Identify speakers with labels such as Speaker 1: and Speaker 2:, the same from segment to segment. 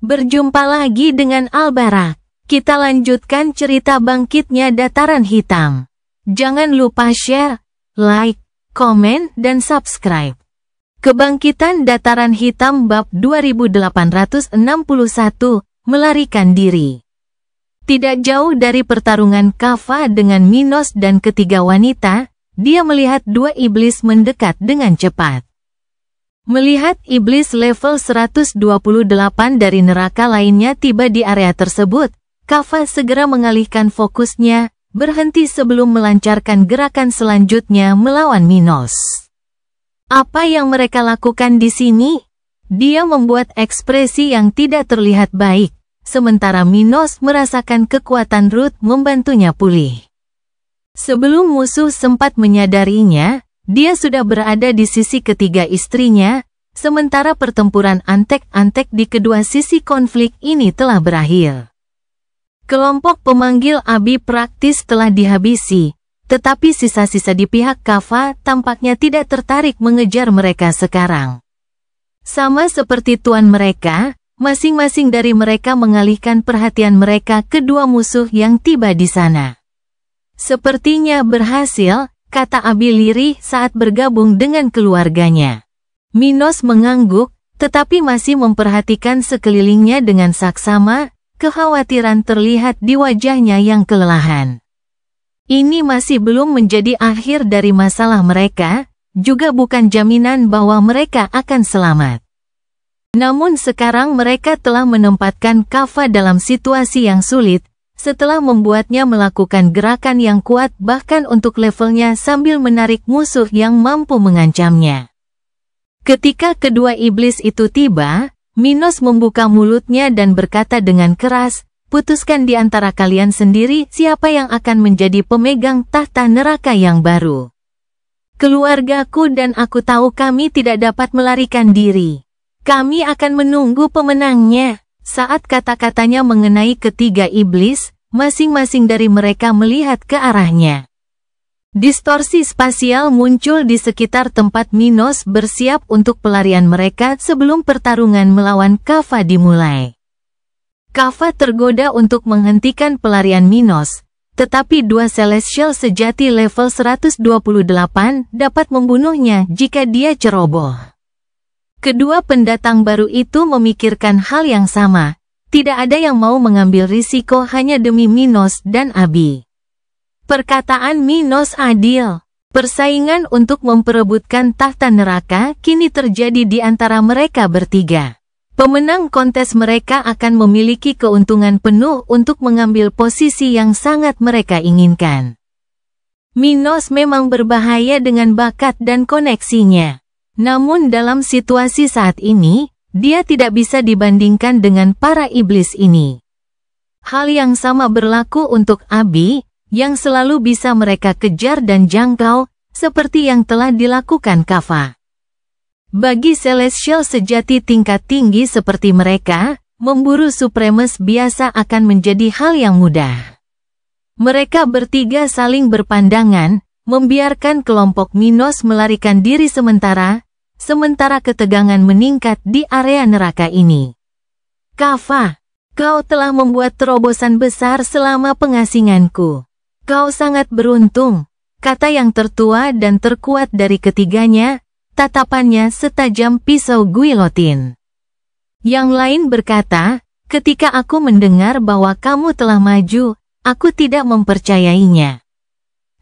Speaker 1: Berjumpa lagi dengan Al-Barak. Kita lanjutkan cerita bangkitnya Dataran Hitam. Jangan lupa share, like, komen, dan subscribe. Kebangkitan Dataran Hitam bab 2861, melarikan diri. Tidak jauh dari pertarungan Kaffa dengan Minos dan ketiga wanita, dia melihat dua iblis mendekat dengan cepat. Melihat iblis level 128 dari neraka lainnya tiba di area tersebut, Kaffa segera mengalihkan fokusnya, berhenti sebelum melancarkan gerakan selanjutnya melawan Minos. Apa yang mereka lakukan di sini? Dia membuat ekspresi yang tidak terlihat baik, sementara Minos merasakan kekuatan Ruth membantunya pulih. Sebelum musuh sempat menyadarinya, dia sudah berada di sisi ketiga istrinya, sementara pertempuran antek-antek di kedua sisi konflik ini telah berakhir. Kelompok pemanggil Abi praktis telah dihabisi, tetapi sisa-sisa di pihak Kaffa tampaknya tidak tertarik mengejar mereka sekarang. Sama seperti tuan mereka, masing-masing dari mereka mengalihkan perhatian mereka ke dua musuh yang tiba di sana. Sepertinya berhasil, kata Abi lirih saat bergabung dengan keluarganya. Minos mengangguk, tetapi masih memperhatikan sekelilingnya dengan saksama, kekhawatiran terlihat di wajahnya yang kelelahan. Ini masih belum menjadi akhir dari masalah mereka, juga bukan jaminan bahwa mereka akan selamat. Namun sekarang mereka telah menempatkan Kaffa dalam situasi yang sulit, setelah membuatnya melakukan gerakan yang kuat bahkan untuk levelnya sambil menarik musuh yang mampu mengancamnya. Ketika kedua iblis itu tiba, Minos membuka mulutnya dan berkata dengan keras, "Putuskan di antara kalian sendiri siapa yang akan menjadi pemegang tahta neraka yang baru. Keluargaku dan aku tahu kami tidak dapat melarikan diri. Kami akan menunggu pemenangnya." Saat kata-katanya mengenai ketiga iblis, masing-masing dari mereka melihat ke arahnya. Distorsi spasial muncul di sekitar tempat Minos bersiap untuk pelarian mereka sebelum pertarungan melawan Kaffa dimulai. Kaffa tergoda untuk menghentikan pelarian Minos, tetapi dua Celestial sejati level 128 dapat membunuhnya jika dia ceroboh. Kedua pendatang baru itu memikirkan hal yang sama. Tidak ada yang mau mengambil risiko hanya demi Minos dan Abi. Perkataan Minos adil. Persaingan untuk memperebutkan tahta neraka kini terjadi di antara mereka bertiga. Pemenang kontes mereka akan memiliki keuntungan penuh untuk mengambil posisi yang sangat mereka inginkan. Minos memang berbahaya dengan bakat dan koneksinya. Namun dalam situasi saat ini, dia tidak bisa dibandingkan dengan para iblis ini. Hal yang sama berlaku untuk Abi, yang selalu bisa mereka kejar dan jangkau, seperti yang telah dilakukan Kaffa. Bagi Celestial sejati tingkat tinggi seperti mereka, memburu Supremes biasa akan menjadi hal yang mudah. Mereka bertiga saling berpandangan, membiarkan kelompok Minos melarikan diri sementara ketegangan meningkat di area neraka ini. "Kaffa, kau telah membuat terobosan besar selama pengasinganku. Kau sangat beruntung," kata yang tertua dan terkuat dari ketiganya, tatapannya setajam pisau guillotine. Yang lain berkata, "Ketika aku mendengar bahwa kamu telah maju, aku tidak mempercayainya.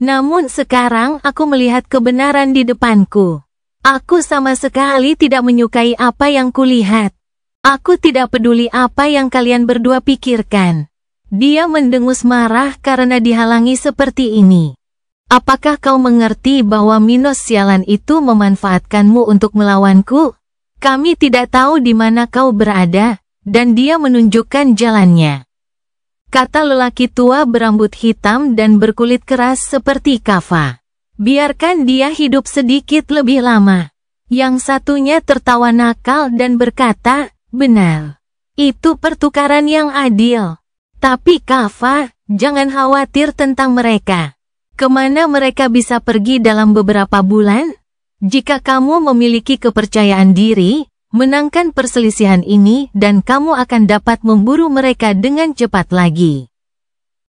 Speaker 1: Namun sekarang aku melihat kebenaran di depanku. Aku sama sekali tidak menyukai apa yang kulihat. Aku tidak peduli apa yang kalian berdua pikirkan." Dia mendengus marah karena dihalangi seperti ini. "Apakah kau mengerti bahwa Minos sialan itu memanfaatkanmu untuk melawanku? Kami tidak tahu di mana kau berada, dan dia menunjukkan jalannya," kata lelaki tua berambut hitam dan berkulit keras seperti Kaffa. "Biarkan dia hidup sedikit lebih lama." Yang satunya tertawa nakal dan berkata, "Benar. Itu pertukaran yang adil. Tapi Kaffa, jangan khawatir tentang mereka. Kemana mereka bisa pergi dalam beberapa bulan? Jika kamu memiliki kepercayaan diri, menangkan perselisihan ini dan kamu akan dapat memburu mereka dengan cepat lagi.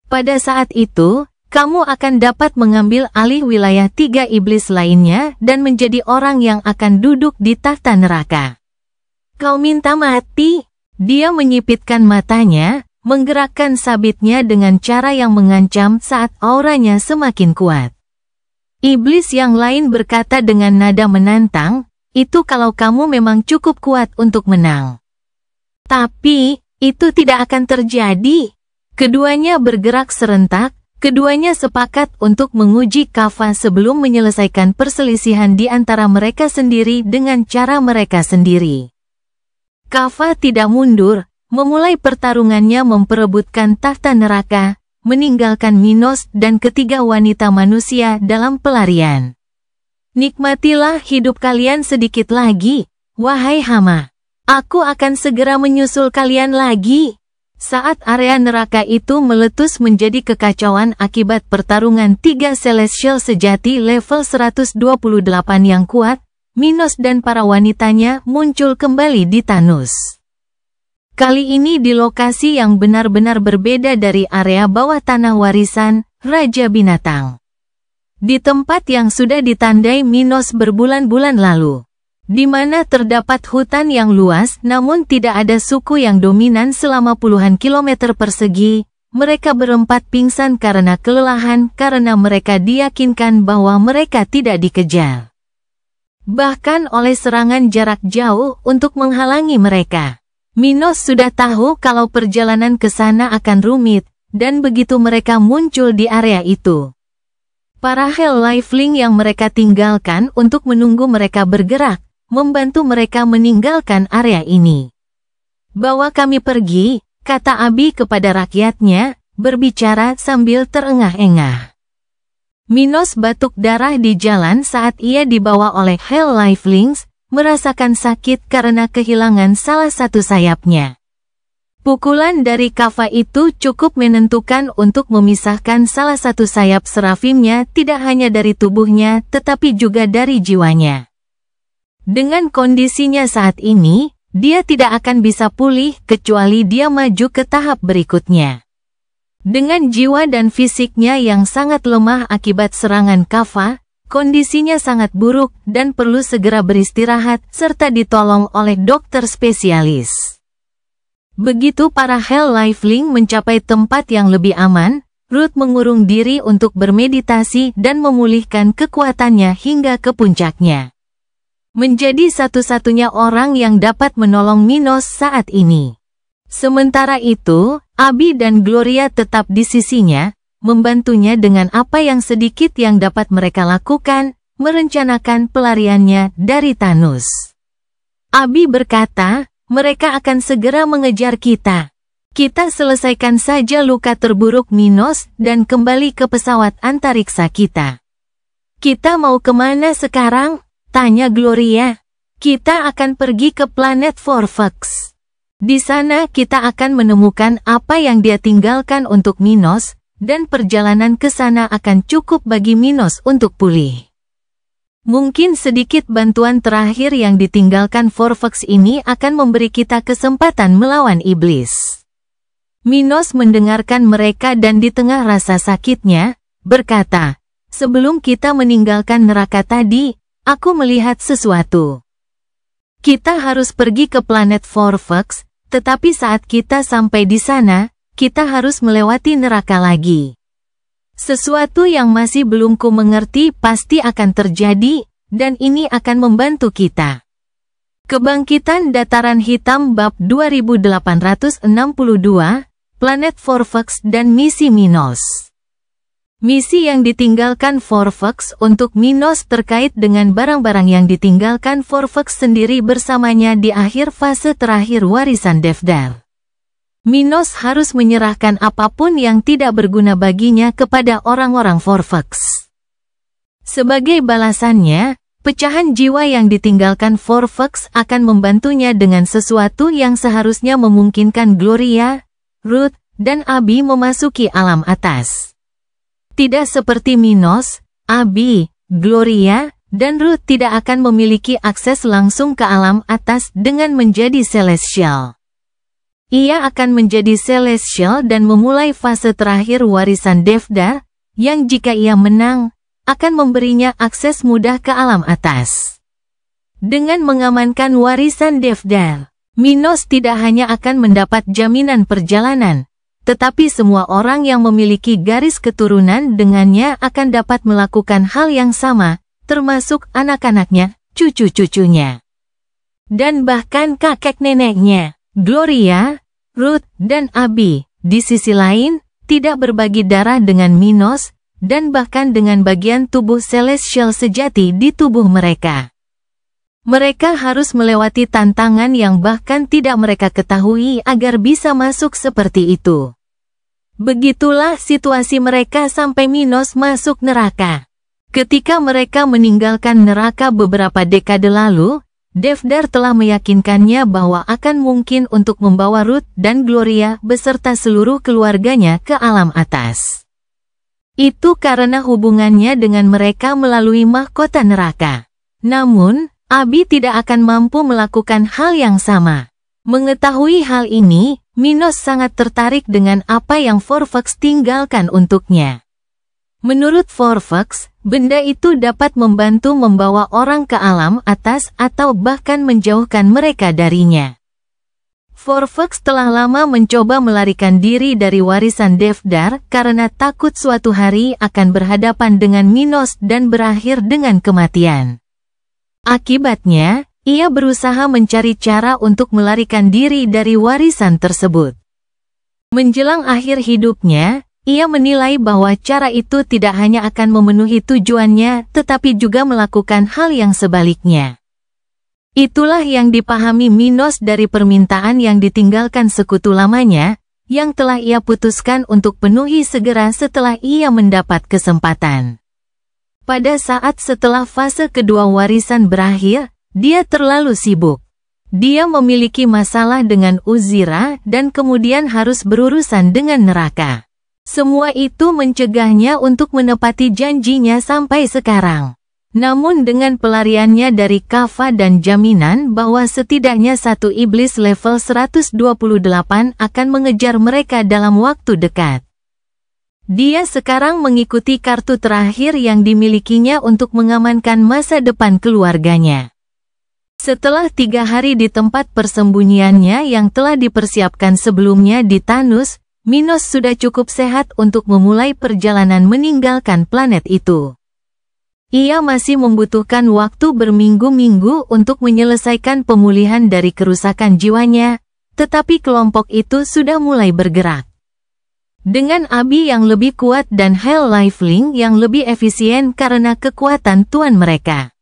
Speaker 1: Pada saat itu, kamu akan dapat mengambil alih wilayah 3 iblis lainnya dan menjadi orang yang akan duduk di tahta neraka. Kau minta mati? Dia menyipitkan matanya, menggerakkan sabitnya dengan cara yang mengancam saat auranya semakin kuat. Iblis yang lain berkata dengan nada menantang, itu kalau kamu memang cukup kuat untuk menang. Tapi, itu tidak akan terjadi. Keduanya bergerak serentak. Keduanya sepakat untuk menguji Kaffa sebelum menyelesaikan perselisihan di antara mereka sendiri dengan cara mereka sendiri. Kaffa tidak mundur, memulai pertarungannya memperebutkan tahta neraka, meninggalkan Minos dan ketiga wanita manusia dalam pelarian. Nikmatilah hidup kalian sedikit lagi, wahai hama. Aku akan segera menyusul kalian lagi. Saat area neraka itu meletus menjadi kekacauan akibat pertarungan 3 Celestial sejati level 128 yang kuat, Minos dan para wanitanya muncul kembali di Thanos. Kali ini di lokasi yang benar-benar berbeda dari area bawah tanah warisan Raja Binatang. Di tempat yang sudah ditandai Minos berbulan-bulan lalu. Di mana terdapat hutan yang luas namun tidak ada suku yang dominan selama puluhan kilometer persegi, mereka berempat pingsan karena kelelahan karena mereka diyakinkan bahwa mereka tidak dikejar. Bahkan oleh serangan jarak jauh untuk menghalangi mereka. Minos sudah tahu kalau perjalanan ke sana akan rumit, dan begitu mereka muncul di area itu. Para Hell Lifeling yang mereka tinggalkan untuk menunggu mereka bergerak, membantu mereka meninggalkan area ini. Bawa kami pergi, kata Abi kepada rakyatnya, berbicara sambil terengah-engah. Minos batuk darah di jalan saat ia dibawa oleh Hell Lifelings, merasakan sakit karena kehilangan salah satu sayapnya. Pukulan dari Kaffa itu cukup menentukan untuk memisahkan salah satu sayap serafimnya tidak hanya dari tubuhnya tetapi juga dari jiwanya. Dengan kondisinya saat ini, dia tidak akan bisa pulih kecuali dia maju ke tahap berikutnya. Dengan jiwa dan fisiknya yang sangat lemah akibat serangan Kaffa, kondisinya sangat buruk dan perlu segera beristirahat serta ditolong oleh dokter spesialis. Begitu para Hell Lifeling mencapai tempat yang lebih aman, Ruth mengurung diri untuk bermeditasi dan memulihkan kekuatannya hingga ke puncaknya. Menjadi satu-satunya orang yang dapat menolong Minos saat ini. Sementara itu, Abi dan Gloria tetap di sisinya, membantunya dengan apa yang sedikit yang dapat mereka lakukan, merencanakan pelariannya dari Thanos. Abi berkata, mereka akan segera mengejar kita. Kita selesaikan saja luka terburuk Minos dan kembali ke pesawat antariksa kita. Kita mau kemana sekarang? Tanya Gloria. Kita akan pergi ke planet Forfax. Di sana kita akan menemukan apa yang dia tinggalkan untuk Minos, dan perjalanan ke sana akan cukup bagi Minos untuk pulih. Mungkin sedikit bantuan terakhir yang ditinggalkan Forfax ini akan memberi kita kesempatan melawan iblis. Minos mendengarkan mereka dan di tengah rasa sakitnya, berkata, sebelum kita meninggalkan neraka tadi, aku melihat sesuatu. Kita harus pergi ke planet Forfax, tetapi saat kita sampai di sana, kita harus melewati neraka lagi. Sesuatu yang masih belum ku mengerti pasti akan terjadi, dan ini akan membantu kita. Kebangkitan Dataran Hitam Bab 2862, Planet Forfax dan Misi Minos. Misi yang ditinggalkan Forfax untuk Minos terkait dengan barang-barang yang ditinggalkan Forfax sendiri bersamanya di akhir fase terakhir warisan Devdar. Minos harus menyerahkan apapun yang tidak berguna baginya kepada orang-orang Forfax. Sebagai balasannya, pecahan jiwa yang ditinggalkan Forfax akan membantunya dengan sesuatu yang seharusnya memungkinkan Gloria, Ruth, dan Abi memasuki alam atas. Tidak seperti Minos, Abi, Gloria, dan Ruth tidak akan memiliki akses langsung ke alam atas dengan menjadi Celestial. Ia akan menjadi Celestial dan memulai fase terakhir warisan Devdar, yang jika ia menang, akan memberinya akses mudah ke alam atas. Dengan mengamankan warisan Devdar, Minos tidak hanya akan mendapat jaminan perjalanan, tetapi semua orang yang memiliki garis keturunan dengannya akan dapat melakukan hal yang sama, termasuk anak-anaknya, cucu-cucunya, dan bahkan kakek neneknya. Gloria, Ruth, dan Abi, di sisi lain, tidak berbagi darah dengan Minos, dan bahkan dengan bagian tubuh Celestial sejati di tubuh mereka. Mereka harus melewati tantangan yang bahkan tidak mereka ketahui agar bisa masuk seperti itu. Begitulah situasi mereka sampai Minos masuk neraka. Ketika mereka meninggalkan neraka beberapa dekade lalu, Devdar telah meyakinkannya bahwa akan mungkin untuk membawa Ruth dan Gloria beserta seluruh keluarganya ke alam atas. Itu karena hubungannya dengan mereka melalui mahkota neraka. Namun, Abi tidak akan mampu melakukan hal yang sama. Mengetahui hal ini, Minos sangat tertarik dengan apa yang Forfax tinggalkan untuknya. Menurut Forfax, benda itu dapat membantu membawa orang ke alam atas atau bahkan menjauhkan mereka darinya. Forfax telah lama mencoba melarikan diri dari warisan Devdar karena takut suatu hari akan berhadapan dengan Minos dan berakhir dengan kematian. Akibatnya, ia berusaha mencari cara untuk melarikan diri dari warisan tersebut. Menjelang akhir hidupnya, ia menilai bahwa cara itu tidak hanya akan memenuhi tujuannya, tetapi juga melakukan hal yang sebaliknya. Itulah yang dipahami Minos dari permintaan yang ditinggalkan sekutu lamanya, yang telah ia putuskan untuk penuhi segera setelah ia mendapat kesempatan. Pada saat setelah fase kedua warisan berakhir, dia terlalu sibuk. Dia memiliki masalah dengan Uzira dan kemudian harus berurusan dengan neraka. Semua itu mencegahnya untuk menepati janjinya sampai sekarang. Namun dengan pelariannya dari Kaffa dan jaminan bahwa setidaknya satu iblis level 128 akan mengejar mereka dalam waktu dekat, dia sekarang mengikuti kartu terakhir yang dimilikinya untuk mengamankan masa depan keluarganya. Setelah 3 hari di tempat persembunyiannya yang telah dipersiapkan sebelumnya di Thanos, Minos sudah cukup sehat untuk memulai perjalanan meninggalkan planet itu. Ia masih membutuhkan waktu berminggu-minggu untuk menyelesaikan pemulihan dari kerusakan jiwanya, tetapi kelompok itu sudah mulai bergerak. Dengan Abi yang lebih kuat dan Hell Lifelink yang lebih efisien karena kekuatan tuan mereka,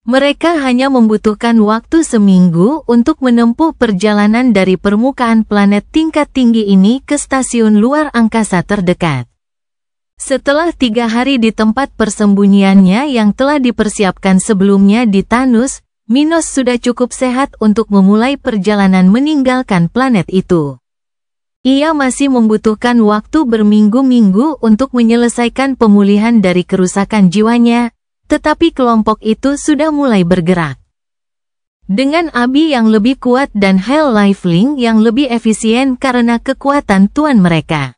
Speaker 1: mereka hanya membutuhkan waktu seminggu untuk menempuh perjalanan dari permukaan planet tingkat tinggi ini ke stasiun luar angkasa terdekat. Setelah 3 hari di tempat persembunyiannya yang telah dipersiapkan sebelumnya di Thanos, Minos sudah cukup sehat untuk memulai perjalanan meninggalkan planet itu. Ia masih membutuhkan waktu berminggu-minggu untuk menyelesaikan pemulihan dari kerusakan jiwanya, tetapi kelompok itu sudah mulai bergerak. Dengan Abi yang lebih kuat dan Hell Lifelink yang lebih efisien karena kekuatan tuan mereka,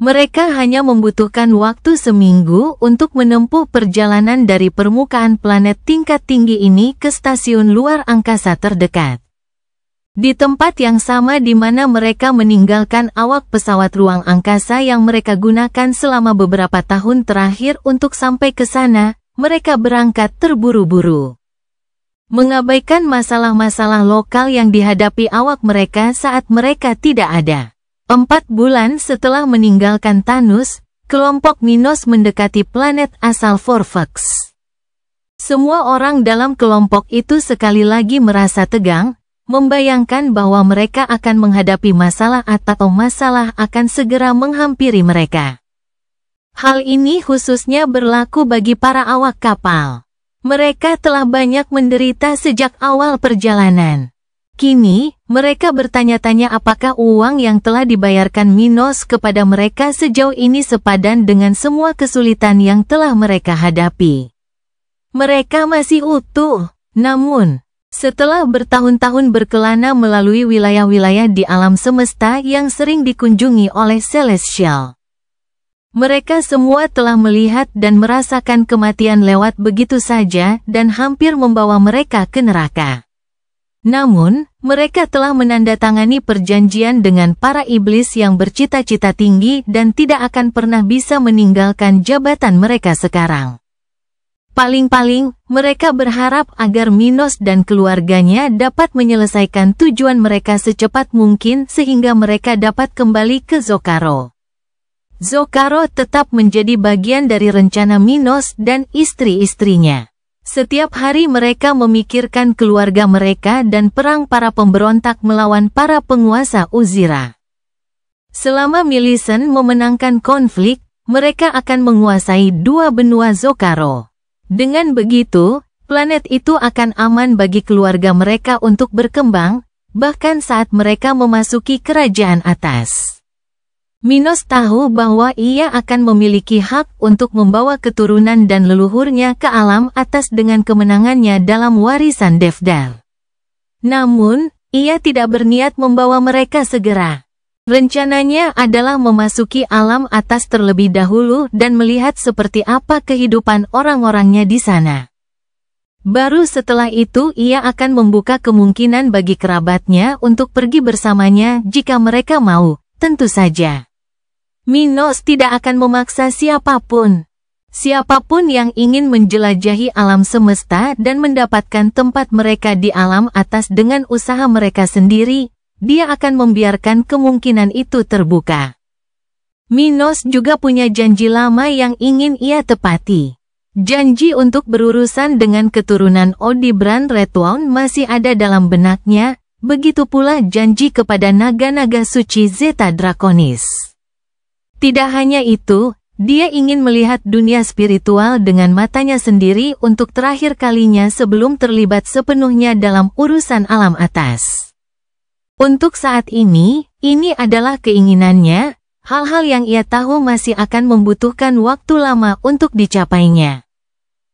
Speaker 1: mereka hanya membutuhkan waktu seminggu untuk menempuh perjalanan dari permukaan planet tingkat tinggi ini ke stasiun luar angkasa terdekat. Di tempat yang sama di mana mereka meninggalkan awak pesawat ruang angkasa yang mereka gunakan selama beberapa tahun terakhir untuk sampai ke sana, mereka berangkat terburu-buru. Mengabaikan masalah-masalah lokal yang dihadapi awak mereka saat mereka tidak ada. 4 bulan setelah meninggalkan Thanos, kelompok Minos mendekati planet asal Forfax. Semua orang dalam kelompok itu sekali lagi merasa tegang, membayangkan bahwa mereka akan menghadapi masalah atau masalah akan segera menghampiri mereka. Hal ini khususnya berlaku bagi para awak kapal. Mereka telah banyak menderita sejak awal perjalanan. Kini, mereka bertanya-tanya apakah uang yang telah dibayarkan Minos kepada mereka sejauh ini sepadan dengan semua kesulitan yang telah mereka hadapi. Mereka masih utuh. Namun, setelah bertahun-tahun berkelana melalui wilayah-wilayah di alam semesta yang sering dikunjungi oleh Celestial, mereka semua telah melihat dan merasakan kematian lewat begitu saja dan hampir membawa mereka ke neraka. Namun, mereka telah menandatangani perjanjian dengan para iblis yang bercita-cita tinggi dan tidak akan pernah bisa meninggalkan jabatan mereka sekarang. Paling-paling, mereka berharap agar Minos dan keluarganya dapat menyelesaikan tujuan mereka secepat mungkin sehingga mereka dapat kembali ke Zocaro. Zocaro tetap menjadi bagian dari rencana Minos dan istri-istrinya. Setiap hari mereka memikirkan keluarga mereka dan perang para pemberontak melawan para penguasa Uzira. Selama Millicent memenangkan konflik, mereka akan menguasai dua benua Zocaro. Dengan begitu, planet itu akan aman bagi keluarga mereka untuk berkembang, bahkan saat mereka memasuki kerajaan atas. Minos tahu bahwa ia akan memiliki hak untuk membawa keturunan dan leluhurnya ke alam atas dengan kemenangannya dalam warisan Devdar. Namun, ia tidak berniat membawa mereka segera. Rencananya adalah memasuki alam atas terlebih dahulu dan melihat seperti apa kehidupan orang-orangnya di sana. Baru setelah itu ia akan membuka kemungkinan bagi kerabatnya untuk pergi bersamanya jika mereka mau, tentu saja. Minos tidak akan memaksa siapapun. Siapapun yang ingin menjelajahi alam semesta dan mendapatkan tempat mereka di alam atas dengan usaha mereka sendiri, dia akan membiarkan kemungkinan itu terbuka. Minos juga punya janji lama yang ingin ia tepati. Janji untuk berurusan dengan keturunan Odibran Redwound masih ada dalam benaknya, begitu pula janji kepada naga-naga suci Zeta Draconis. Tidak hanya itu, dia ingin melihat dunia spiritual dengan matanya sendiri untuk terakhir kalinya sebelum terlibat sepenuhnya dalam urusan alam atas. Untuk saat ini adalah keinginannya, hal-hal yang ia tahu masih akan membutuhkan waktu lama untuk dicapainya.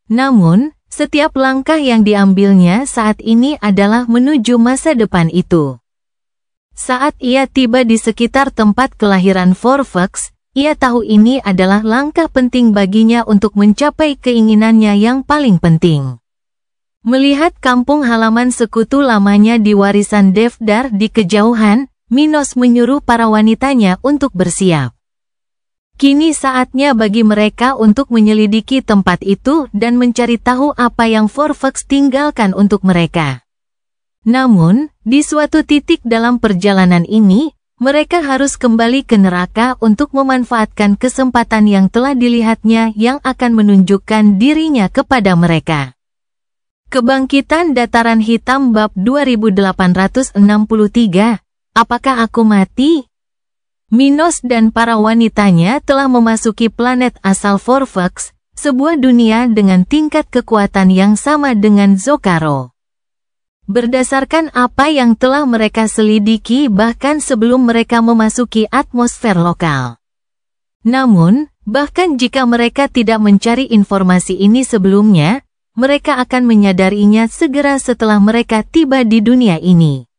Speaker 1: Namun, setiap langkah yang diambilnya saat ini adalah menuju masa depan itu. Saat ia tiba di sekitar tempat kelahiran Forfax, ia tahu ini adalah langkah penting baginya untuk mencapai keinginannya yang paling penting. Melihat kampung halaman sekutu lamanya di warisan Devdar di kejauhan, Minos menyuruh para wanitanya untuk bersiap. Kini saatnya bagi mereka untuk menyelidiki tempat itu dan mencari tahu apa yang Forfax tinggalkan untuk mereka. Namun, di suatu titik dalam perjalanan ini, mereka harus kembali ke neraka untuk memanfaatkan kesempatan yang telah dilihatnya yang akan menunjukkan dirinya kepada mereka. Kebangkitan Dataran Hitam Bab 2863, Apakah Aku Mati? Minos dan para wanitanya telah memasuki planet asal Forfax, sebuah dunia dengan tingkat kekuatan yang sama dengan Zocaro. Berdasarkan apa yang telah mereka selidiki bahkan sebelum mereka memasuki atmosfer lokal. Namun, bahkan jika mereka tidak mencari informasi ini sebelumnya, mereka akan menyadarinya segera setelah mereka tiba di dunia ini.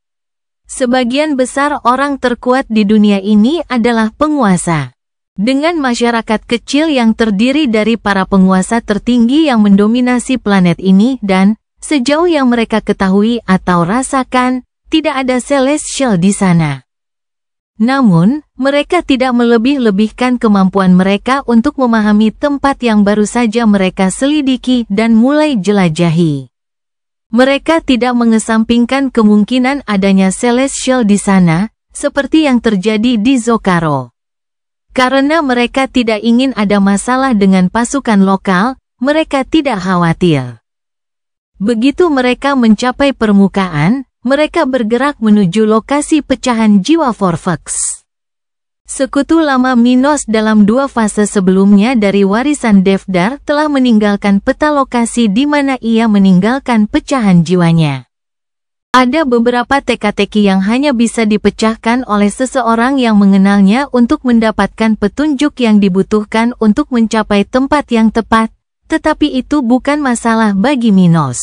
Speaker 1: Sebagian besar orang terkuat di dunia ini adalah penguasa. Dengan masyarakat kecil yang terdiri dari para penguasa tertinggi yang mendominasi planet ini dan, sejauh yang mereka ketahui atau rasakan, tidak ada Celestial di sana. Namun, mereka tidak melebih-lebihkan kemampuan mereka untuk memahami tempat yang baru saja mereka selidiki dan mulai jelajahi. Mereka tidak mengesampingkan kemungkinan adanya Celestial di sana, seperti yang terjadi di Zocaro. Karena mereka tidak ingin ada masalah dengan pasukan lokal, mereka tidak khawatir. Begitu mereka mencapai permukaan, mereka bergerak menuju lokasi pecahan jiwa Forfax. Sekutu lama Minos dalam dua fase sebelumnya dari warisan Devdar telah meninggalkan peta lokasi di mana ia meninggalkan pecahan jiwanya. Ada beberapa teka-teki yang hanya bisa dipecahkan oleh seseorang yang mengenalnya untuk mendapatkan petunjuk yang dibutuhkan untuk mencapai tempat yang tepat, tetapi itu bukan masalah bagi Minos.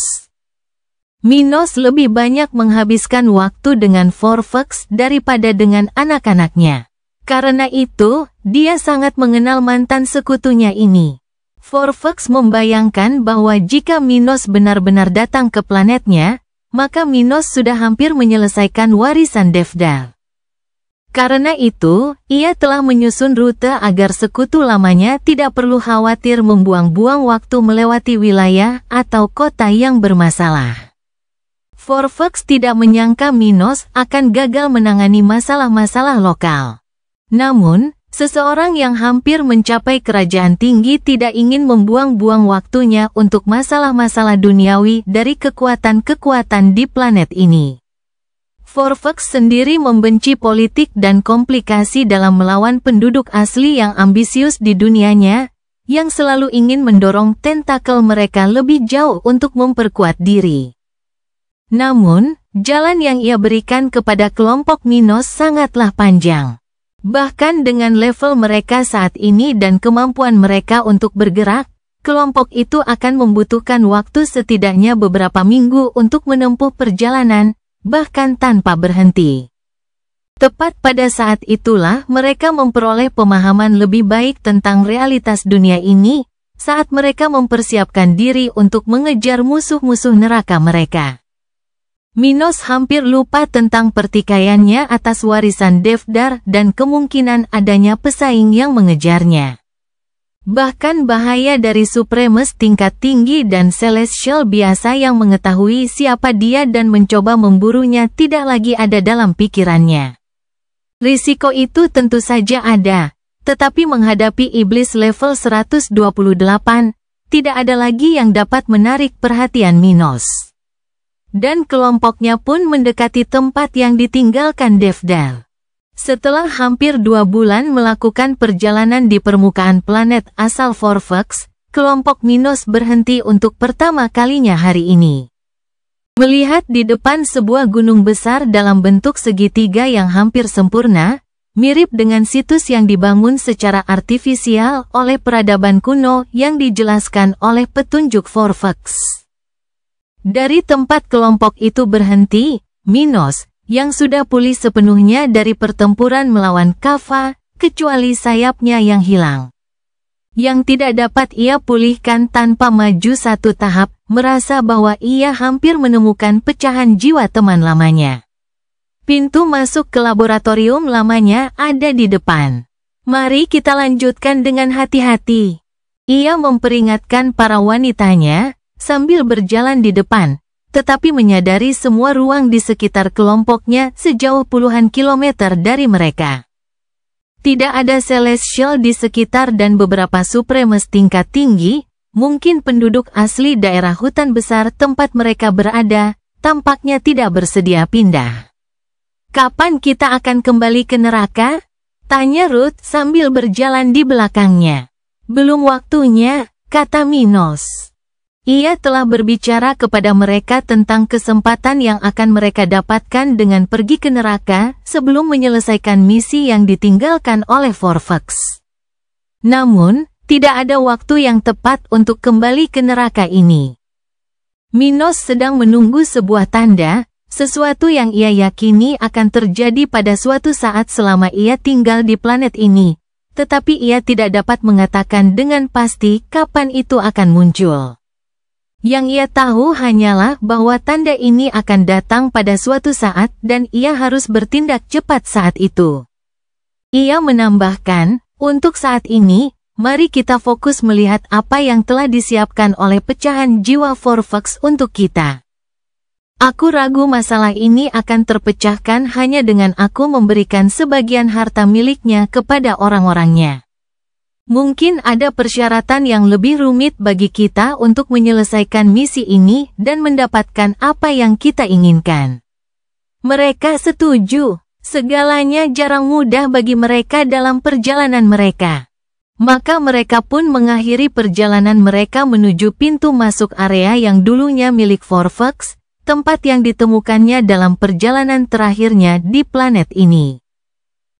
Speaker 1: Minos lebih banyak menghabiskan waktu dengan Forfax daripada dengan anak-anaknya. Karena itu, dia sangat mengenal mantan sekutunya ini. Forfax membayangkan bahwa jika Minos benar-benar datang ke planetnya, maka Minos sudah hampir menyelesaikan warisan Devdar. Karena itu, ia telah menyusun rute agar sekutu lamanya tidak perlu khawatir membuang-buang waktu melewati wilayah atau kota yang bermasalah. Forfax tidak menyangka Minos akan gagal menangani masalah-masalah lokal. Namun, seseorang yang hampir mencapai kerajaan tinggi tidak ingin membuang-buang waktunya untuk masalah-masalah duniawi dari kekuatan-kekuatan di planet ini. Forfax sendiri membenci politik dan komplikasi dalam melawan penduduk asli yang ambisius di dunianya, yang selalu ingin mendorong tentakel mereka lebih jauh untuk memperkuat diri. Namun, jalan yang ia berikan kepada kelompok Minos sangatlah panjang. Bahkan dengan level mereka saat ini dan kemampuan mereka untuk bergerak, kelompok itu akan membutuhkan waktu setidaknya beberapa minggu untuk menempuh perjalanan, bahkan tanpa berhenti. Tepat pada saat itulah mereka memperoleh pemahaman lebih baik tentang realitas dunia ini, saat mereka mempersiapkan diri untuk mengejar musuh-musuh neraka mereka. Minos hampir lupa tentang pertikaiannya atas warisan Devdar dan kemungkinan adanya pesaing yang mengejarnya. Bahkan bahaya dari Supremes tingkat tinggi dan Celestial biasa yang mengetahui siapa dia dan mencoba memburunya tidak lagi ada dalam pikirannya. Risiko itu tentu saja ada, tetapi menghadapi iblis level 128, tidak ada lagi yang dapat menarik perhatian Minos. Dan kelompoknya pun mendekati tempat yang ditinggalkan Devdar. Setelah hampir 2 bulan melakukan perjalanan di permukaan planet asal Forfax, kelompok Minos berhenti untuk pertama kalinya hari ini. Melihat di depan sebuah gunung besar dalam bentuk segitiga yang hampir sempurna, mirip dengan situs yang dibangun secara artifisial oleh peradaban kuno yang dijelaskan oleh petunjuk Forfax. Dari tempat kelompok itu berhenti, Minos, yang sudah pulih sepenuhnya dari pertempuran melawan Kaffa, kecuali sayapnya yang hilang. Yang tidak dapat ia pulihkan tanpa maju satu tahap, merasa bahwa ia hampir menemukan pecahan jiwa teman lamanya. Pintu masuk ke laboratorium lamanya ada di depan. Mari kita lanjutkan dengan hati-hati. Ia memperingatkan para wanitanya, sambil berjalan di depan, tetapi menyadari semua ruang di sekitar kelompoknya sejauh puluhan kilometer dari mereka. Tidak ada Celestial di sekitar dan beberapa Supremes tingkat tinggi, mungkin penduduk asli daerah hutan besar tempat mereka berada, tampaknya tidak bersedia pindah. Kapan kita akan kembali ke neraka? Tanya Ruth sambil berjalan di belakangnya. Belum waktunya, kata Minos. Ia telah berbicara kepada mereka tentang kesempatan yang akan mereka dapatkan dengan pergi ke neraka sebelum menyelesaikan misi yang ditinggalkan oleh Forfax. Namun, tidak ada waktu yang tepat untuk kembali ke neraka ini. Minos sedang menunggu sebuah tanda, sesuatu yang ia yakini akan terjadi pada suatu saat selama ia tinggal di planet ini, tetapi ia tidak dapat mengatakan dengan pasti kapan itu akan muncul. Yang ia tahu hanyalah bahwa tanda ini akan datang pada suatu saat dan ia harus bertindak cepat saat itu. Ia menambahkan, untuk saat ini, mari kita fokus melihat apa yang telah disiapkan oleh pecahan jiwa Forfax untuk kita. Aku ragu masalah ini akan terpecahkan hanya dengan aku memberikan sebagian harta miliknya kepada orang-orangnya. Mungkin ada persyaratan yang lebih rumit bagi kita untuk menyelesaikan misi ini dan mendapatkan apa yang kita inginkan. Mereka setuju, segalanya jarang mudah bagi mereka dalam perjalanan mereka. Maka mereka pun mengakhiri perjalanan mereka menuju pintu masuk area yang dulunya milik Forfax, tempat yang ditemukannya dalam perjalanan terakhirnya di planet ini.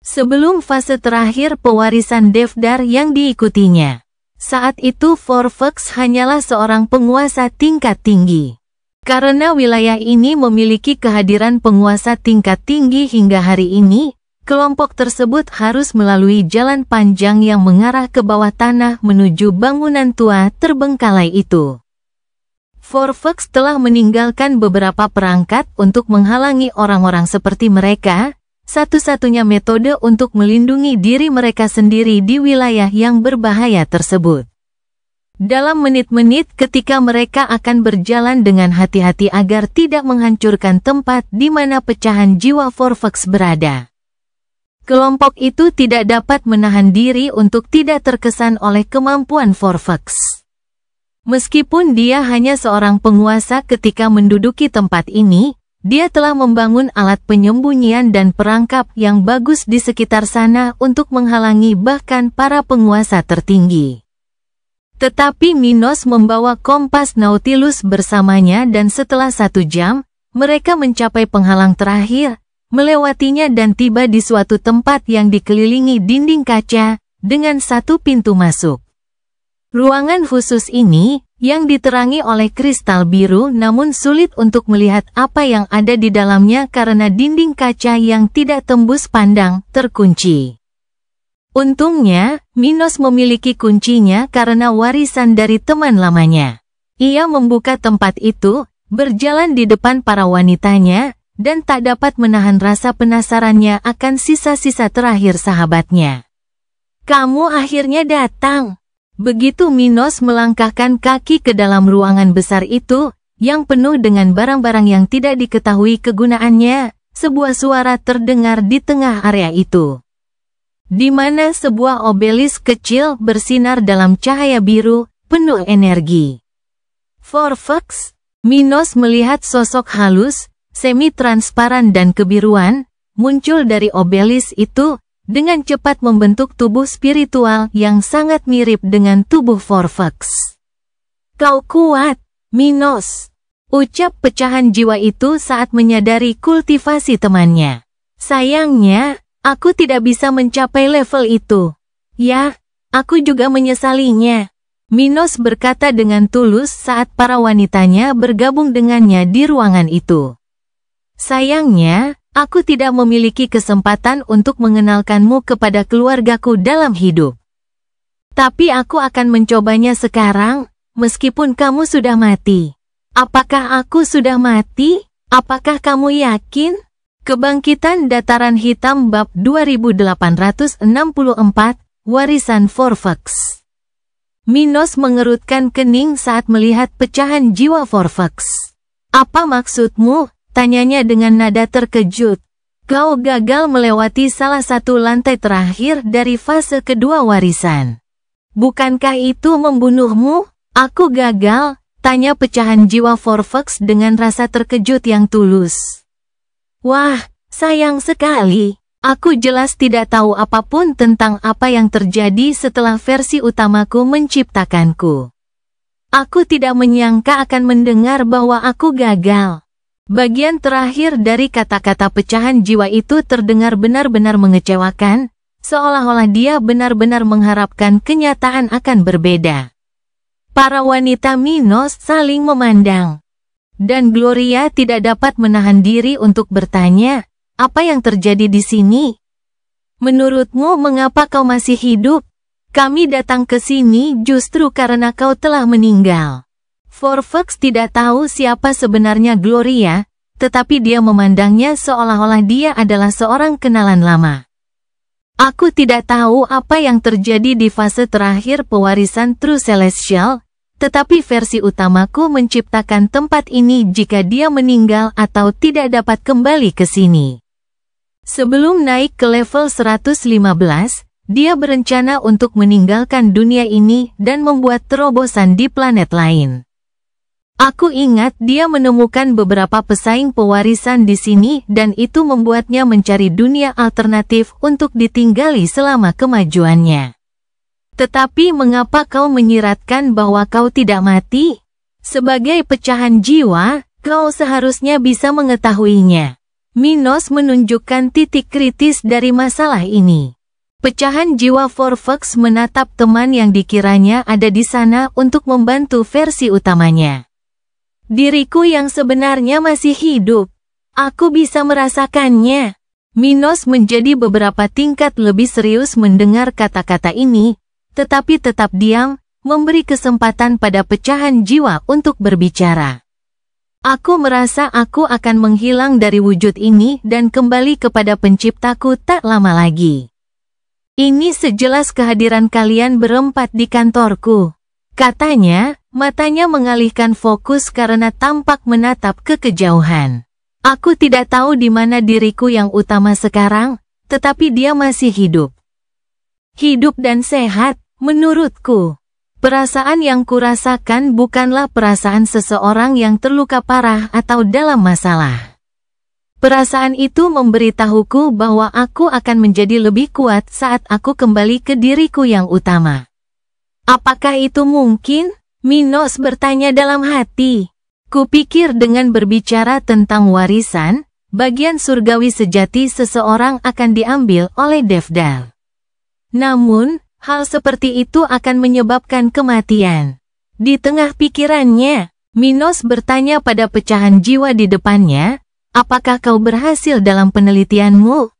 Speaker 1: Sebelum fase terakhir pewarisan Devdar yang diikutinya. Saat itu Forfax hanyalah seorang penguasa tingkat tinggi. Karena wilayah ini memiliki kehadiran penguasa tingkat tinggi hingga hari ini, kelompok tersebut harus melalui jalan panjang yang mengarah ke bawah tanah menuju bangunan tua terbengkalai itu. Forfax telah meninggalkan beberapa perangkat untuk menghalangi orang-orang seperti mereka. Satu-satunya metode untuk melindungi diri mereka sendiri di wilayah yang berbahaya tersebut. Dalam menit-menit ketika mereka akan berjalan dengan hati-hati agar tidak menghancurkan tempat di mana pecahan jiwa Forfax berada. Kelompok itu tidak dapat menahan diri untuk tidak terkesan oleh kemampuan Forfax. Meskipun dia hanya seorang penguasa ketika menduduki tempat ini, dia telah membangun alat penyembunyian dan perangkap yang bagus di sekitar sana untuk menghalangi bahkan para penguasa tertinggi. Tetapi Minos membawa kompas Nautilus bersamanya dan setelah 1 jam, mereka mencapai penghalang terakhir, melewatinya dan tiba di suatu tempat yang dikelilingi dinding kaca, dengan 1 pintu masuk. Ruangan khusus ini, yang diterangi oleh kristal biru namun sulit untuk melihat apa yang ada di dalamnya karena dinding kaca yang tidak tembus pandang, terkunci. Untungnya, Minos memiliki kuncinya karena warisan dari teman lamanya. Ia membuka tempat itu, berjalan di depan para wanitanya, dan tak dapat menahan rasa penasarannya akan sisa-sisa terakhir sahabatnya. "Kamu akhirnya datang." Begitu Minos melangkahkan kaki ke dalam ruangan besar itu, yang penuh dengan barang-barang yang tidak diketahui kegunaannya, sebuah suara terdengar di tengah area itu. Di mana sebuah obelis kecil bersinar dalam cahaya biru, penuh energi. Forfax, Minos melihat sosok halus, semi-transparan dan kebiruan, muncul dari obelis itu, dengan cepat membentuk tubuh spiritual yang sangat mirip dengan tubuh Forfax. "Kau kuat, Minos," ucap pecahan jiwa itu saat menyadari kultivasi temannya. "Sayangnya, aku tidak bisa mencapai level itu." "Ya, aku juga menyesalinya," Minos berkata dengan tulus saat para wanitanya bergabung dengannya di ruangan itu. "Sayangnya, aku tidak memiliki kesempatan untuk mengenalkanmu kepada keluargaku dalam hidup. Tapi aku akan mencobanya sekarang, meskipun kamu sudah mati." "Apakah aku sudah mati? Apakah kamu yakin?" Kebangkitan Dataran Hitam Bab 2864, Warisan Forfax. Minos mengerutkan kening saat melihat pecahan jiwa Forfax. "Apa maksudmu?" tanyanya dengan nada terkejut. "Kau gagal melewati salah satu lantai terakhir dari fase kedua warisan. Bukankah itu membunuhmu?" "Aku gagal?" tanya pecahan jiwa Forfax dengan rasa terkejut yang tulus. "Wah, sayang sekali. Aku jelas tidak tahu apapun tentang apa yang terjadi setelah versi utamaku menciptakanku. Aku tidak menyangka akan mendengar bahwa aku gagal." Bagian terakhir dari kata-kata pecahan jiwa itu terdengar benar-benar mengecewakan, seolah-olah dia benar-benar mengharapkan kenyataan akan berbeda. Para wanita Minos saling memandang. Dan Gloria tidak dapat menahan diri untuk bertanya, "Apa yang terjadi di sini? Menurutmu mengapa kau masih hidup? Kami datang ke sini justru karena kau telah meninggal." Forfax tidak tahu siapa sebenarnya Gloria, tetapi dia memandangnya seolah-olah dia adalah seorang kenalan lama. "Aku tidak tahu apa yang terjadi di fase terakhir pewarisan True Celestial, tetapi versi utamaku menciptakan tempat ini jika dia meninggal atau tidak dapat kembali ke sini. Sebelum naik ke level 115, dia berencana untuk meninggalkan dunia ini dan membuat terobosan di planet lain. Aku ingat dia menemukan beberapa pesaing pewarisan di sini dan itu membuatnya mencari dunia alternatif untuk ditinggali selama kemajuannya. Tetapi mengapa kau menyiratkan bahwa kau tidak mati? Sebagai pecahan jiwa, kau seharusnya bisa mengetahuinya." Minos menunjukkan titik kritis dari masalah ini. Pecahan jiwa Forfax menatap teman yang dikiranya ada di sana untuk membantu versi utamanya. Diriku yang sebenarnya masih hidup. Aku bisa merasakannya. Minos menjadi beberapa tingkat lebih serius mendengar kata-kata ini, tetapi tetap diam, memberi kesempatan pada pecahan jiwa untuk berbicara. Aku merasa aku akan menghilang dari wujud ini dan kembali kepada penciptaku tak lama lagi. Ini sejelas kehadiran kalian berempat di kantorku. Katanya, matanya mengalihkan fokus karena tampak menatap ke kejauhan. Aku tidak tahu di mana diriku yang utama sekarang, tetapi dia masih hidup. Hidup dan sehat, menurutku. Perasaan yang kurasakan bukanlah perasaan seseorang yang terluka parah atau dalam masalah. Perasaan itu memberitahuku bahwa aku akan menjadi lebih kuat saat aku kembali ke diriku yang utama. Apakah itu mungkin? Minos bertanya dalam hati. Kupikir dengan berbicara tentang warisan, bagian surgawi sejati seseorang akan diambil oleh Devdal. Namun, hal seperti itu akan menyebabkan kematian. Di tengah pikirannya, Minos bertanya pada pecahan jiwa di depannya, apakah kau berhasil dalam penelitianmu?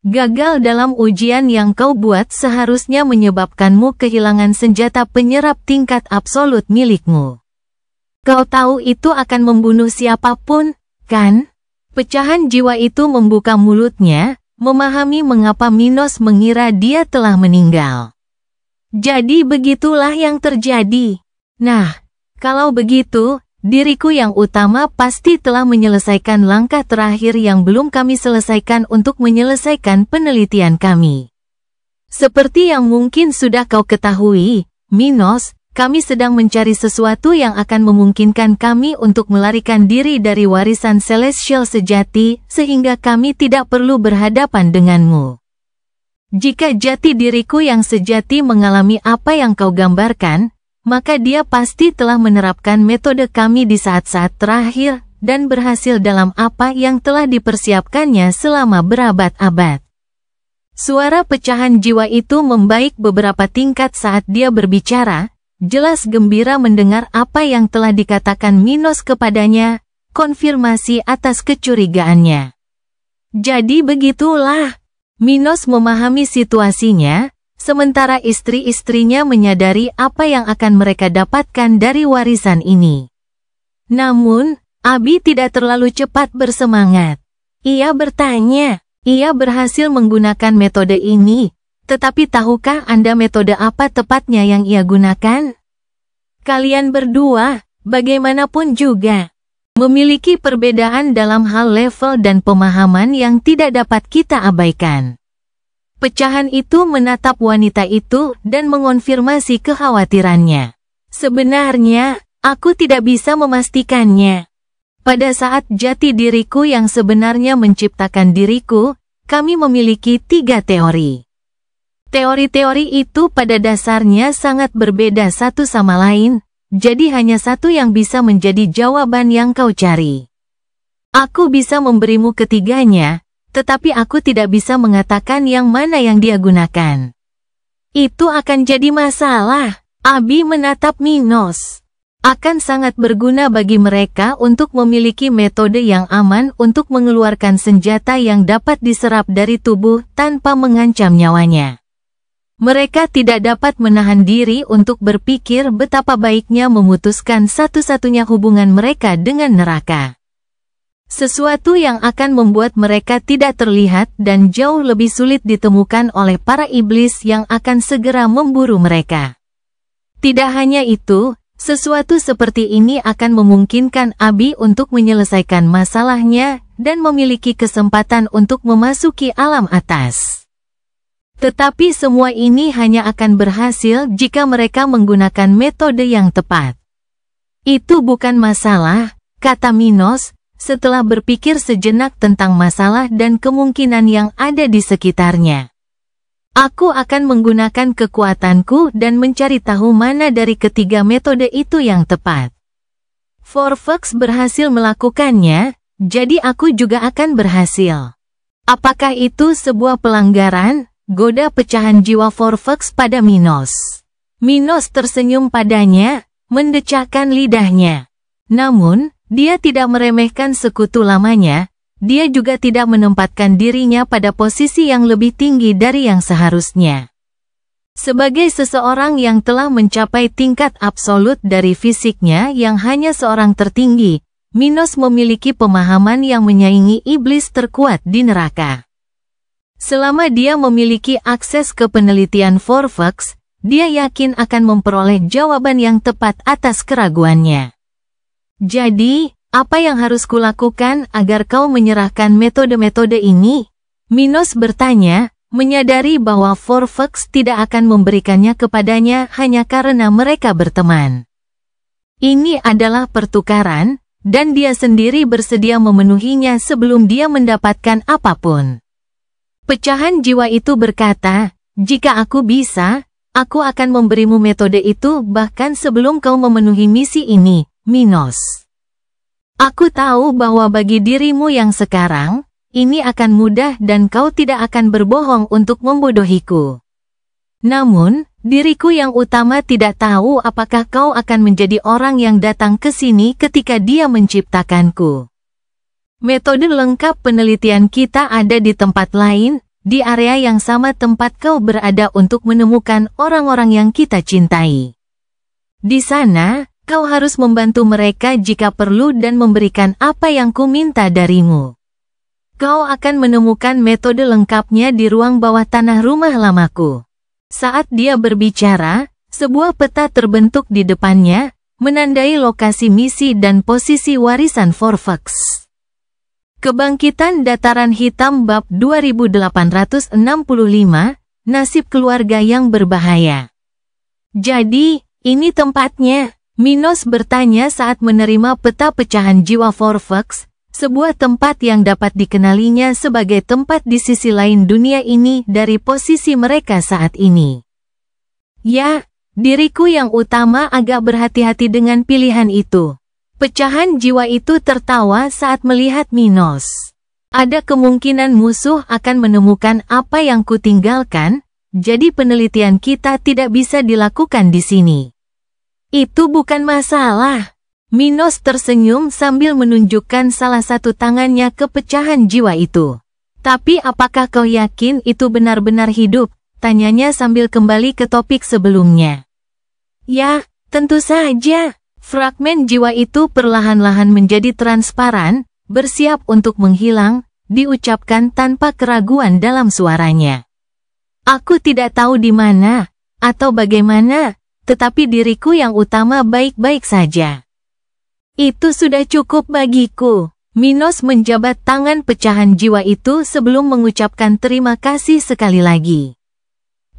Speaker 1: Gagal dalam ujian yang kau buat seharusnya menyebabkanmu kehilangan senjata penyerap tingkat absolut milikmu. Kau tahu itu akan membunuh siapapun, kan? Pecahan jiwa itu membuka mulutnya, memahami mengapa Minos mengira dia telah meninggal. Jadi begitulah yang terjadi. Nah, kalau begitu, diriku yang utama pasti telah menyelesaikan langkah terakhir yang belum kami selesaikan untuk menyelesaikan penelitian kami. Seperti yang mungkin sudah kau ketahui, Minos, kami sedang mencari sesuatu yang akan memungkinkan kami untuk melarikan diri dari warisan Celestial sejati, sehingga kami tidak perlu berhadapan denganmu. Jika jati diriku yang sejati mengalami apa yang kau gambarkan, maka dia pasti telah menerapkan metode kami di saat-saat terakhir, dan berhasil dalam apa yang telah dipersiapkannya selama berabad-abad. Suara pecahan jiwa itu membaik beberapa tingkat saat dia berbicara. Jelas gembira mendengar apa yang telah dikatakan Minos kepadanya, konfirmasi atas kecurigaannya. Jadi begitulah. Minos memahami situasinya, sementara istri-istrinya menyadari apa yang akan mereka dapatkan dari warisan ini. Namun, Abi tidak terlalu cepat bersemangat. Ia bertanya, ia berhasil menggunakan metode ini, tetapi tahukah Anda metode apa tepatnya yang ia gunakan? Kalian berdua, bagaimanapun juga, memiliki perbedaan dalam hal level dan pemahaman yang tidak dapat kita abaikan. Pecahan itu menatap wanita itu dan mengonfirmasi kekhawatirannya. Sebenarnya, aku tidak bisa memastikannya. Pada saat jati diriku yang sebenarnya menciptakan diriku, kami memiliki 3 teori. Teori-teori itu pada dasarnya sangat berbeda satu sama lain, jadi hanya satu yang bisa menjadi jawaban yang kau cari. Aku bisa memberimu ketiganya, tetapi aku tidak bisa mengatakan yang mana yang dia gunakan. Itu akan jadi masalah. Abi menatap Minos. Akan sangat berguna bagi mereka untuk memiliki metode yang aman untuk mengeluarkan senjata yang dapat diserap dari tubuh tanpa mengancam nyawanya. Mereka tidak dapat menahan diri untuk berpikir betapa baiknya memutuskan satu-satunya hubungan mereka dengan neraka. Sesuatu yang akan membuat mereka tidak terlihat dan jauh lebih sulit ditemukan oleh para iblis yang akan segera memburu mereka. Tidak hanya itu, sesuatu seperti ini akan memungkinkan Abi untuk menyelesaikan masalahnya dan memiliki kesempatan untuk memasuki alam atas. Tetapi semua ini hanya akan berhasil jika mereka menggunakan metode yang tepat. Itu bukan masalah, kata Minos, setelah berpikir sejenak tentang masalah dan kemungkinan yang ada di sekitarnya. Aku akan menggunakan kekuatanku dan mencari tahu mana dari ketiga metode itu yang tepat. Forfax berhasil melakukannya, jadi aku juga akan berhasil. Apakah itu sebuah pelanggaran? goda pecahan jiwa Forfax pada Minos. Minos tersenyum padanya, mendecakkan lidahnya. Namun, dia tidak meremehkan sekutu lamanya, dia juga tidak menempatkan dirinya pada posisi yang lebih tinggi dari yang seharusnya. Sebagai seseorang yang telah mencapai tingkat absolut dari fisiknya yang hanya seorang tertinggi, Minos memiliki pemahaman yang menyaingi iblis terkuat di neraka. Selama dia memiliki akses ke penelitian Forfax, dia yakin akan memperoleh jawaban yang tepat atas keraguannya. Jadi, apa yang harus kulakukan agar kau menyerahkan metode-metode ini? Minos bertanya, menyadari bahwa Forfax tidak akan memberikannya kepadanya hanya karena mereka berteman. Ini adalah pertukaran, dan dia sendiri bersedia memenuhinya sebelum dia mendapatkan apapun. Pecahan jiwa itu berkata, jika aku bisa, aku akan memberimu metode itu bahkan sebelum kau memenuhi misi ini, Minos. Aku tahu bahwa bagi dirimu yang sekarang, ini akan mudah dan kau tidak akan berbohong untuk membodohiku. Namun, diriku yang utama tidak tahu apakah kau akan menjadi orang yang datang ke sini ketika dia menciptakanku. Metode lengkap penelitian kita ada di tempat lain, di area yang sama tempat kau berada untuk menemukan orang-orang yang kita cintai. Di sana, kau harus membantu mereka jika perlu dan memberikan apa yang ku minta darimu. Kau akan menemukan metode lengkapnya di ruang bawah tanah rumah lamaku. Saat dia berbicara, sebuah peta terbentuk di depannya, menandai lokasi misi dan posisi warisan Forfax. Kebangkitan Dataran Hitam Bab 2865, Nasib Keluarga yang Berbahaya. Jadi, ini tempatnya. Minos bertanya saat menerima peta pecahan jiwa Forfax, sebuah tempat yang dapat dikenalinya sebagai tempat di sisi lain dunia ini dari posisi mereka saat ini. Ya, diriku yang utama agak berhati-hati dengan pilihan itu. Pecahan jiwa itu tertawa saat melihat Minos. Ada kemungkinan musuh akan menemukan apa yang kutinggalkan, jadi penelitian kita tidak bisa dilakukan di sini. Itu bukan masalah. Minos tersenyum sambil menunjukkan salah satu tangannya ke pecahan jiwa itu. Tapi apakah kau yakin itu benar-benar hidup? Tanyanya sambil kembali ke topik sebelumnya. Ya, tentu saja. Fragmen jiwa itu perlahan-lahan menjadi transparan, bersiap untuk menghilang, diucapkan tanpa keraguan dalam suaranya. Aku tidak tahu di mana, atau bagaimana, tetapi diriku yang utama baik-baik saja. Itu sudah cukup bagiku. Minos menjabat tangan pecahan jiwa itu sebelum mengucapkan terima kasih sekali lagi.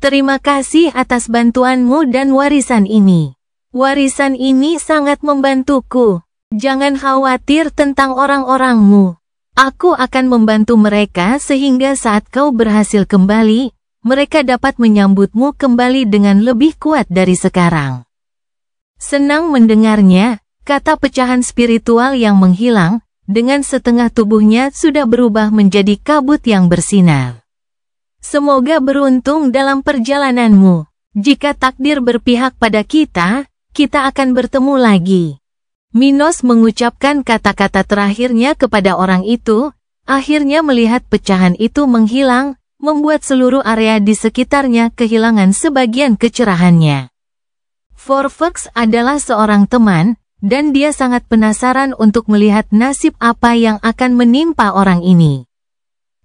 Speaker 1: Terima kasih atas bantuanmu dan warisan ini. Warisan ini sangat membantuku. Jangan khawatir tentang orang-orangmu. Aku akan membantu mereka sehingga saat kau berhasil kembali, mereka dapat menyambutmu kembali dengan lebih kuat dari sekarang. Senang mendengarnya, kata pecahan spiritual yang menghilang, dengan setengah tubuhnya sudah berubah menjadi kabut yang bersinar. Semoga beruntung dalam perjalananmu. Jika takdir berpihak pada kita, kita akan bertemu lagi. Minos mengucapkan kata-kata terakhirnya kepada orang itu, akhirnya melihat pecahan itu menghilang, membuat seluruh area di sekitarnya kehilangan sebagian kecerahannya. Forfax adalah seorang teman, dan dia sangat penasaran untuk melihat nasib apa yang akan menimpa orang ini.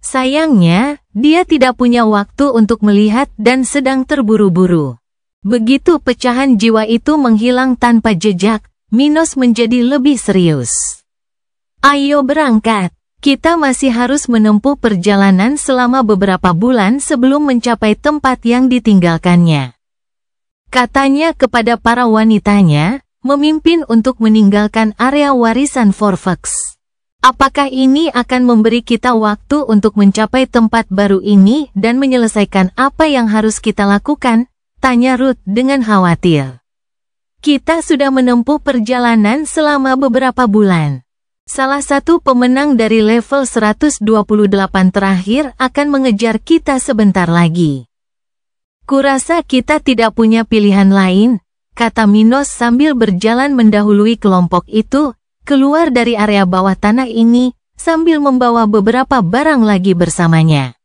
Speaker 1: Sayangnya, dia tidak punya waktu untuk melihat dan sedang terburu-buru. Begitu pecahan jiwa itu menghilang tanpa jejak, Minos menjadi lebih serius. Ayo berangkat. Kita masih harus menempuh perjalanan selama beberapa bulan sebelum mencapai tempat yang ditinggalkannya. Katanya kepada para wanitanya, memimpin untuk meninggalkan area warisan Forfax. Apakah ini akan memberi kita waktu untuk mencapai tempat baru ini dan menyelesaikan apa yang harus kita lakukan? Tanya Ruth dengan khawatir. Kita sudah menempuh perjalanan selama beberapa bulan. Salah satu pemenang dari level 128 terakhir akan mengejar kita sebentar lagi. Kurasa kita tidak punya pilihan lain, kata Minos sambil berjalan mendahului kelompok itu, keluar dari area bawah tanah ini, sambil membawa beberapa barang lagi bersamanya.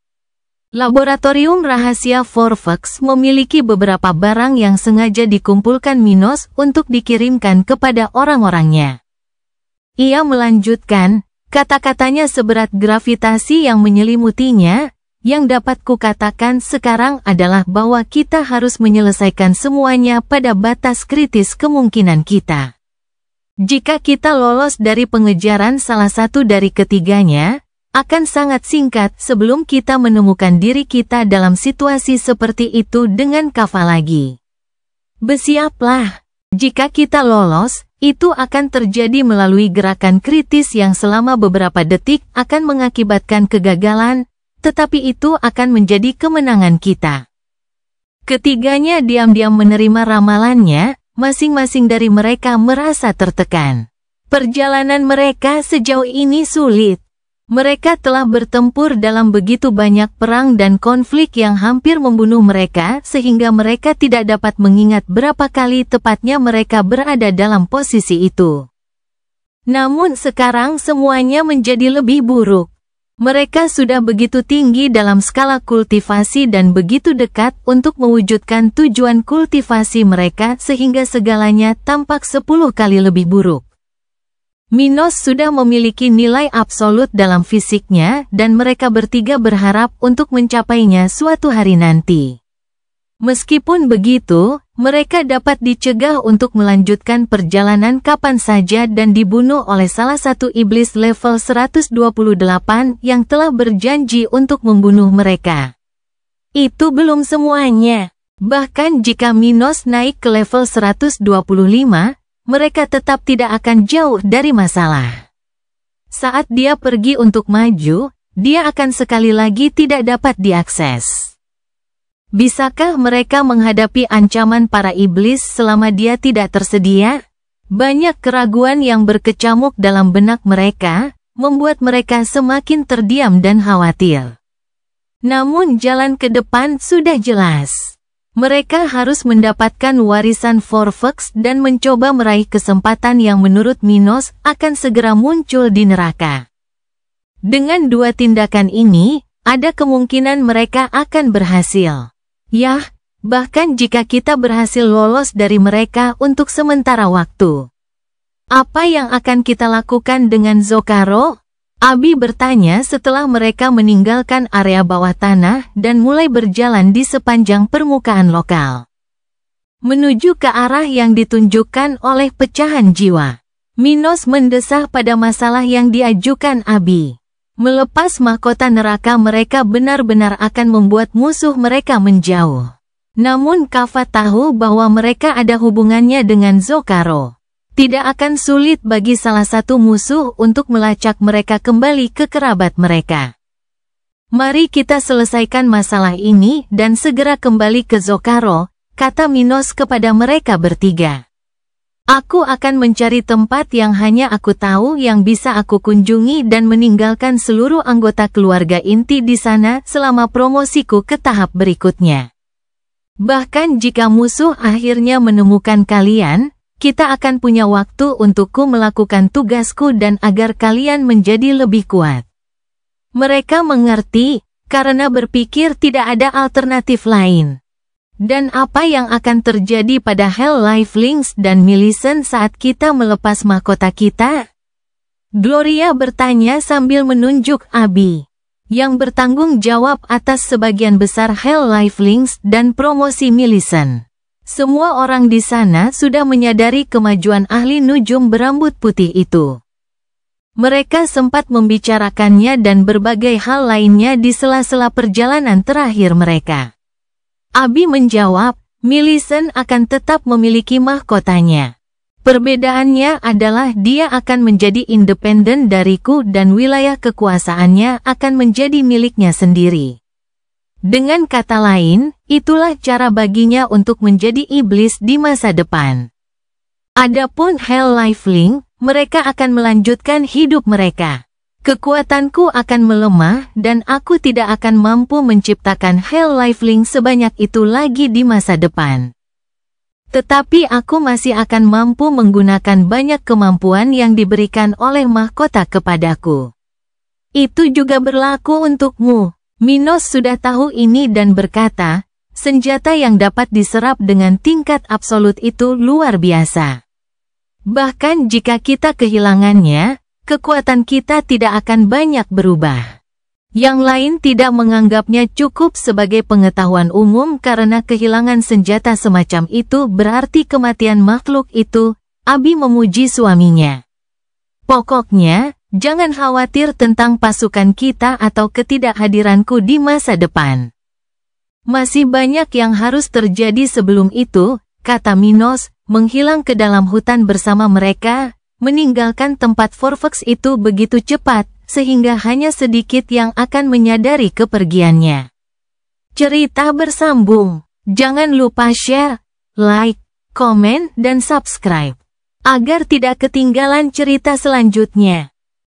Speaker 1: Laboratorium rahasia Forfax memiliki beberapa barang yang sengaja dikumpulkan Minos untuk dikirimkan kepada orang-orangnya. Ia melanjutkan, kata-katanya seberat gravitasi yang menyelimutinya, yang dapat kukatakan sekarang adalah bahwa kita harus menyelesaikan semuanya pada batas kritis kemungkinan kita. Jika kita lolos dari pengejaran salah satu dari ketiganya, akan sangat singkat sebelum kita menemukan diri kita dalam situasi seperti itu dengan Kava lagi. Bersiaplah, jika kita lolos, itu akan terjadi melalui gerakan kritis yang selama beberapa detik akan mengakibatkan kegagalan, tetapi itu akan menjadi kemenangan kita. Ketiganya diam-diam menerima ramalannya, masing-masing dari mereka merasa tertekan. Perjalanan mereka sejauh ini sulit. Mereka telah bertempur dalam begitu banyak perang dan konflik yang hampir membunuh mereka sehingga mereka tidak dapat mengingat berapa kali tepatnya mereka berada dalam posisi itu. Namun sekarang semuanya menjadi lebih buruk. Mereka sudah begitu tinggi dalam skala kultivasi dan begitu dekat untuk mewujudkan tujuan kultivasi mereka sehingga segalanya tampak 10 kali lebih buruk. Minos sudah memiliki nilai absolut dalam fisiknya dan mereka bertiga berharap untuk mencapainya suatu hari nanti. Meskipun begitu, mereka dapat dicegah untuk melanjutkan perjalanan kapan saja dan dibunuh oleh salah satu iblis level 128 yang telah berjanji untuk membunuh mereka. Itu belum semuanya. Bahkan jika Minos naik ke level 125, mereka tetap tidak akan jauh dari masalah. Saat dia pergi untuk maju, dia akan sekali lagi tidak dapat diakses. Bisakah mereka menghadapi ancaman para iblis selama dia tidak tersedia? Banyak keraguan yang berkecamuk dalam benak mereka, membuat mereka semakin terdiam dan khawatir. Namun jalan ke depan sudah jelas. Mereka harus mendapatkan warisan Forfax dan mencoba meraih kesempatan yang menurut Minos akan segera muncul di neraka. Dengan dua tindakan ini, ada kemungkinan mereka akan berhasil. Yah, bahkan jika kita berhasil lolos dari mereka untuk sementara waktu. Apa yang akan kita lakukan dengan Zokaro? Abi bertanya setelah mereka meninggalkan area bawah tanah dan mulai berjalan di sepanjang permukaan lokal. Menuju ke arah yang ditunjukkan oleh pecahan jiwa. Minos mendesah pada masalah yang diajukan Abi. Melepas mahkota neraka mereka benar-benar akan membuat musuh mereka menjauh. Namun Kava tahu bahwa mereka ada hubungannya dengan Zokaro. Tidak akan sulit bagi salah satu musuh untuk melacak mereka kembali ke kerabat mereka. Mari kita selesaikan masalah ini dan segera kembali ke Zokaro, kata Minos kepada mereka bertiga. Aku akan mencari tempat yang hanya aku tahu yang bisa aku kunjungi dan meninggalkan seluruh anggota keluarga inti di sana selama promosiku ke tahap berikutnya. Bahkan jika musuh akhirnya menemukan kalian, kita akan punya waktu untukku melakukan tugasku dan agar kalian menjadi lebih kuat. Mereka mengerti, karena berpikir tidak ada alternatif lain. Dan apa yang akan terjadi pada Hell Lifelings dan Millicent saat kita melepas mahkota kita? Gloria bertanya sambil menunjuk Abi, yang bertanggung jawab atas sebagian besar Hell Lifelings dan promosi Millicent. Semua orang di sana sudah menyadari kemajuan ahli nujum berambut putih itu. Mereka sempat membicarakannya dan berbagai hal lainnya di sela-sela perjalanan terakhir mereka. Abi menjawab, Millicent akan tetap memiliki mahkotanya. Perbedaannya adalah dia akan menjadi independen dariku dan wilayah kekuasaannya akan menjadi miliknya sendiri. Dengan kata lain, itulah cara baginya untuk menjadi iblis di masa depan. Adapun Hell Lifeling, mereka akan melanjutkan hidup mereka. Kekuatanku akan melemah dan aku tidak akan mampu menciptakan Hell Lifelink sebanyak itu lagi di masa depan. Tetapi aku masih akan mampu menggunakan banyak kemampuan yang diberikan oleh mahkota kepadaku. Itu juga berlaku untukmu. Minos sudah tahu ini dan berkata, senjata yang dapat diserap dengan tingkat absolut itu luar biasa. Bahkan jika kita kehilangannya, kekuatan kita tidak akan banyak berubah. Yang lain tidak menganggapnya cukup sebagai pengetahuan umum karena kehilangan senjata semacam itu berarti kematian makhluk itu. Abi memuji suaminya. Pokoknya, jangan khawatir tentang pasukan kita atau ketidakhadiranku di masa depan. Masih banyak yang harus terjadi sebelum itu, kata Minos, menghilang ke dalam hutan bersama mereka, meninggalkan tempat Forfax itu begitu cepat, sehingga hanya sedikit yang akan menyadari kepergiannya. Cerita bersambung. Jangan lupa share, like, komen, dan subscribe, agar tidak ketinggalan cerita selanjutnya.